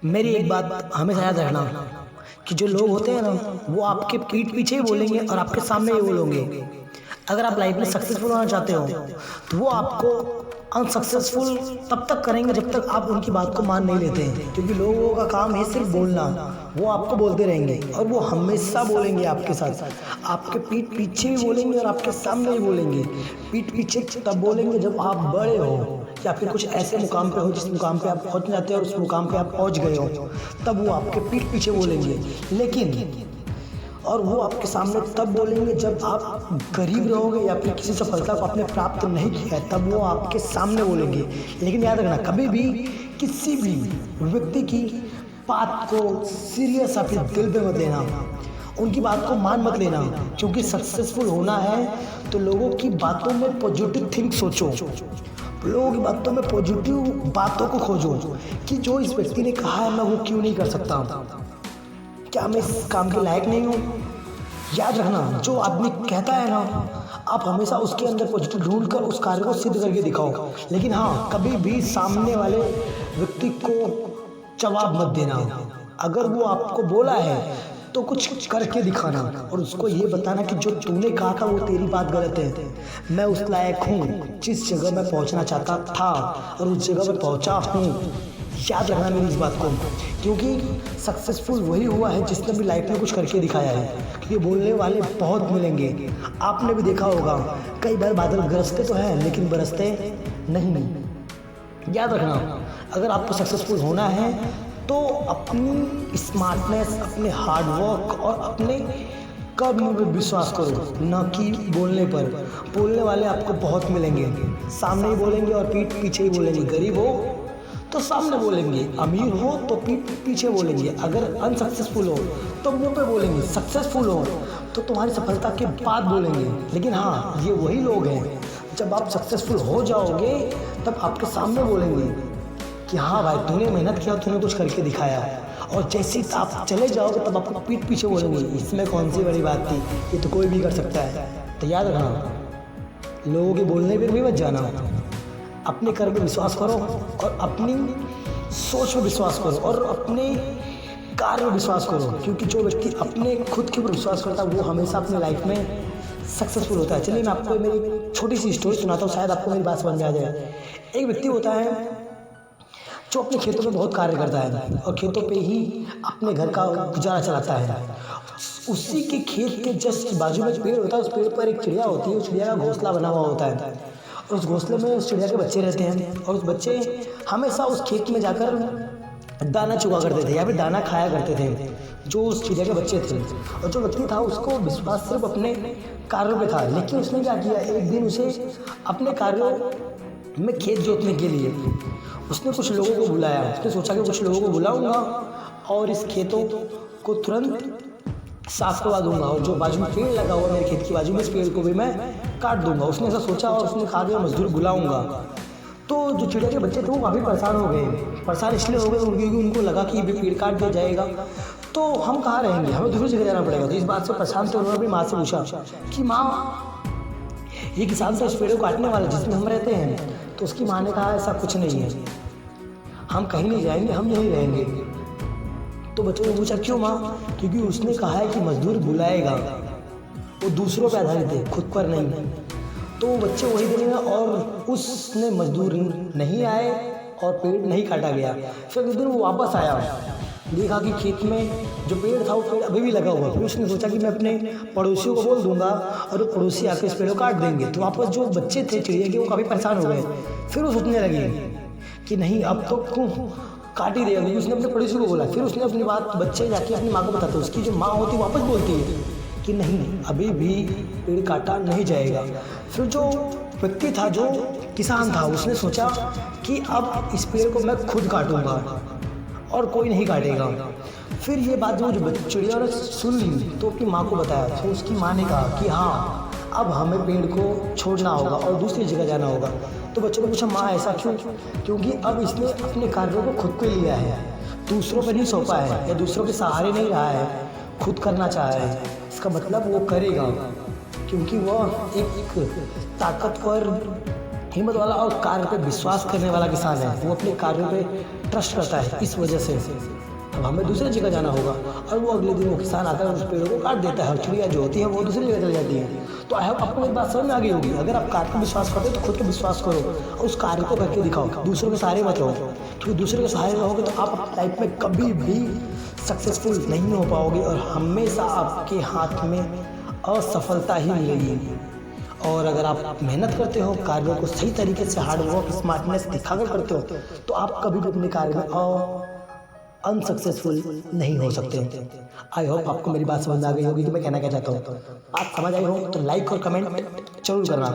मेरी एक बात हमेशा याद रखना कि जो लोग होते हैं ना, वो आपके पीठ पीछे ही बोलेंगे और आपके सामने ही बोलेंगे। अगर आप लाइफ में सक्सेसफुल होना चाहते हो तो वो आपको अनसक्सेसफुल तब तक करेंगे जब तक आप उनकी बात को मान नहीं लेते हैं, क्योंकि लोगों का काम है सिर्फ बोलना। वो आपको बोलते रहेंगे और वो हमेशा बोलेंगे आपके साथ, आपके पीठ पीछे भी बोलेंगे और आपके सामने भी बोलेंगे। पीठ पीछे तब बोलेंगे जब आप बड़े हो या फिर कुछ ऐसे मुकाम पे हो जिस मुकाम पे आप पहुंच जाते हो और उस मुकाम पे आप पहुंच गए हो, तब वो आपके पीठ पीछे बोलेंगे। लेकिन और वो आपके सामने तब बोलेंगे जब आप गरीब रहोगे या फिर किसी सफलता को आपने प्राप्त नहीं किया है, तब वो आपके सामने बोलेंगे। लेकिन याद रखना, कभी भी किसी भी व्यक्ति की बात को सीरियस या फिर दिल पे मत लेना, उनकी बात को मान मत लेना, क्योंकि सक्सेसफुल होना है तो लोगों की बातों में पॉजिटिव थिंक सोचो, लोगों की बातों में पॉजिटिव बातों को खोजो कि जो इस व्यक्ति ने कहा है मैं वो क्यों नहीं कर सकता, क्या मैं इस काम के लायक नहीं हूँ। याद रखना, जो आदमी कहता है ना, आप हमेशा उसके अंदर पॉजिटिव ढूंढ कर उस कार्य को सिद्ध करके दिखाओ। लेकिन हाँ, कभी भी सामने वाले व्यक्ति को जवाब मत देना। अगर वो आपको बोला है तो कुछ करके दिखाना और उसको ये बताना कि जो तूने कहा था वो तेरी बात गलत है, मैं उस लायक हूँ जिस जगह मैं पहुँचना चाहता था और उस जगह मैं पहुँचा हूँ। याद रखना मेरी इस बात को, क्योंकि सक्सेसफुल वही हुआ है जिसने भी लाइफ में कुछ करके दिखाया है। क्योंकि बोलने वाले बहुत मिलेंगे, आपने भी देखा होगा कई बार बादल गरजते तो हैं लेकिन बरसते नहीं। याद रखना, अगर आपको सक्सेसफुल होना है तो अपनी स्मार्टनेस, अपने हार्डवर्क और अपने कर्म में विश्वास करो, न कि बोलने पर। बोलने वाले आपको बहुत मिलेंगे, सामने ही बोलेंगे और पीठ पीछे ही बोलेंगे। गरीब हो तो सामने बोलेंगे, अमीर हो तो पीठ पीछे बोलेंगे, अगर अनसक्सेसफुल हो तो मुंह पे बोलेंगे, सक्सेसफुल हो तो तुम्हारी सफलता के बाद बोलेंगे। लेकिन हाँ, ये वही लोग हैं जब आप सक्सेसफुल हो जाओगे तब आपके सामने बोलेंगे कि हाँ भाई, तूने मेहनत किया, तूने कुछ करके दिखाया। और जैसे ही आप चले जाओगे तब आपको पीठ पीछे बोलेंगे, इसमें कौन सी बड़ी बात थी, ये तो कोई भी कर सकता है। तो याद रखना, लोगों के बोलने पर भी मत जाना, अपने कर्म पे विश्वास करो और अपनी सोच पे विश्वास करो और अपने कार्य में विश्वास करो, क्योंकि जो व्यक्ति अपने खुद के ऊपर विश्वास करता है वो हमेशा अपने लाइफ में सक्सेसफुल होता है। चलिए मैं आपको मेरी छोटी सी स्टोरी सुनाता हूँ, शायद आपको मेरी बात समझ में आ जाए। एक व्यक्ति होता है जो अपने खेतों में बहुत कार्य करता है और खेतों पे ही अपने घर का गुजारा चलाता है। उसी के खेत के जस्ट बाजू में पेड़ होता है, उस पेड़ पर एक चिड़िया होती है, उस चिड़िया का घोंसला बना हुआ होता है और उस घोंसले में उस चिड़िया के बच्चे रहते हैं और उस बच्चे हमेशा उस खेत में जाकर दाना चुगा करते थे या फिर दाना खाया करते थे जो उस चिड़िया के बच्चे थे। और जो व्यक्ति था उसको विश्वास सिर्फ अपने कार्यों पे था, लेकिन उसने क्या किया, एक दिन उसे अपने कार्यों में खेत जोतने के लिए उसने कुछ लोगों को बुलाया। उसने सोचा कि कुछ लोगों को बुलाऊंगा और इस खेतों को तुरंत साफ करवा दूंगा और जो बाजू में पेड़ लगा हुआ मेरे खेत की बाजू में, इस पेड़ को भी मैं काट दूंगा। उसने ऐसा सोचा और उसने कहा कि मजदूर बुलाऊंगा। तो जो चिड़िया के बच्चे थे वो काफ़ी परेशान हो गए। परेशान इसलिए हो गए क्योंकि उनको लगा कि ये पेड़ काट दिया जाएगा तो हम कहाँ रहेंगे, हमें दूसरी जगह जाना पड़ेगा। तो इस बात से परेशान थे, उन्होंने अपनी माँ से पूछा कि माँ, ये किसान तो इस पेड़ को काटने वाला जिसमें हम रहते हैं। तो उसकी माँ ने कहा ऐसा कुछ नहीं है, हम कहीं नहीं जाएंगे, हम यहीं रहेंगे। तो बच्चों ने पूछा क्यों माँ? क्योंकि उसने कहा है कि मजदूर बुलाएगा, वो दूसरों पर आधारित है, खुद पर नहीं। तो बच्चे वही देंगे और उसने मजदूर नहीं आए और पेड़ नहीं काटा गया। फिर एक दिन वो वापस आया, देखा कि खेत में जो पेड़ था वो पेड़ अभी भी लगा हुआ। फिर उसने सोचा कि मैं अपने पड़ोसियों को बोल दूंगा और वो पड़ोसी आके इस पेड़ को काट देंगे। तो वापस जो बच्चे थे चिड़िया के वो काफ़ी परेशान हो गए। फिर वो सोचने लगे कि नहीं, अब तो क्यों काट ही देगा, क्योंकि उसने अपने पड़ोसी को बोला। फिर उसने अपनी बात बच्चे जाके अपनी माँ को बताते, उसकी जो माँ होती वापस बोलती है कि नहीं, अभी भी पेड़ काटा नहीं जाएगा। फिर जो व्यक्ति था, जो किसान था, उसने सोचा कि अब इस पेड़ को मैं खुद काटूंगा और कोई नहीं काटेगा। फिर ये बात जो चिड़िया ने सुन ली तो अपनी माँ को बताया। तो उसकी माँ ने कहा कि हाँ, अब हमें पेड़ को छोड़ना होगा और दूसरी जगह जाना होगा। तो बच्चों ने पूछा माँ ऐसा क्यों? क्योंकि अब इसने अपने कार्यों को खुद पे लिया है, दूसरों पर नहीं सौंपा है या दूसरों के सहारे नहीं रहा है, खुद करना चाह रहा है। इसका मतलब वो करेगा, क्योंकि वह एक ताकतवर हिम्मत वाला और कार्य पे विश्वास करने वाला किसान है, वो अपने कार्यों पे ट्रस्ट करता है। इस वजह से अब हमें दूसरी जगह जाना होगा और वो अगले दिन वो किसान आकर उस पेड़ों को काट देता है और चिड़िया जो होती है वो दूसरी जगह चली जाती है। तो आई होप आपको एक बात समझ में आ गई होगी, अगर आप कार्य पर विश्वास करते हो तो खुद पे विश्वास करो और उस कार्य को करके दिखाओ, दूसरों के सहारे मत रहो, क्योंकि दूसरों के सहारे रहोगे तो आप अपनी लाइफ में कभी भी सक्सेसफुल नहीं हो पाओगे और हमेशा आपके हाथ में असफलता ही मिलेगी। और अगर आप मेहनत करते हो, कार्यों को सही तरीके से हार्ड वर्क स्मार्टनेस दिखाकर करते हो तो आप कभी भी अपने कार्य में अनसक्सेसफुल नहीं हो सकते। आई होप आपको मेरी बात समझ आ गई होगी कि मैं कहना क्या चाहता हूँ। बात समझ आई हो तो लाइक और कमेंट जरूर करना।